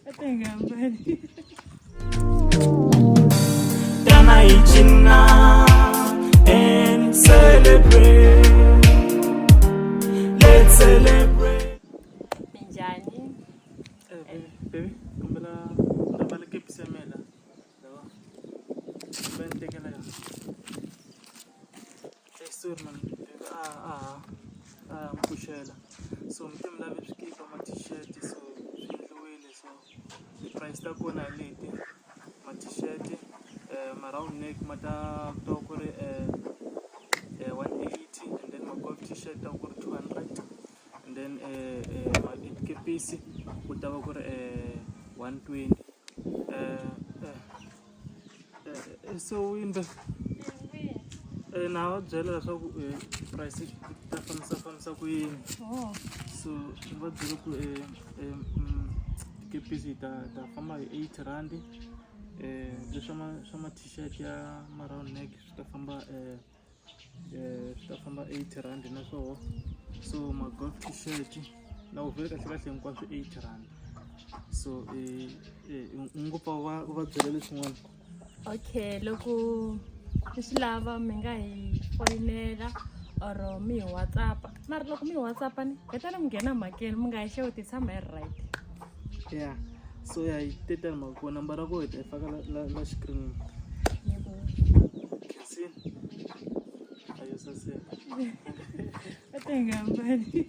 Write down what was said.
Atengambani. And celebrate. Let's celebrate. Minjani? Baby, kumbela ndabale ke pisemela. Yabo. Bentekela ya. Esurman. Mpushela. So mtem lave swikipa ma t-shirt so swindliwile so price ta kona leti ma t-shirt ma round neck mata to ku ri 180 and then my golf t-shirt ta ku ri 200 and then my kepisi ku ta va ku ri 120 so in the na byela leswaku price ta fambisa ku yini so va byela ku kepisi ta famba hi 8 rand leswa ma t-shirt ya ma round neck swi ta famba 8 rand na swoho so ma golf t-shirt na u veka kahle kahle hinkwaswo 8 rand so ngopfa va byela leswin'wana. Okay, loko swi lava mi nga hi foyinela or mi hi WhatsApp. Mara loko mi hi WhatsApp ni betana mi nghena mhakeni mi nga hi xeweti tshama hi ri right. Yeah, so ya hi tetani mhaka ku nambara ko hi ta yi faka la xikrinini. Khensini ayo saseka. Atengambani.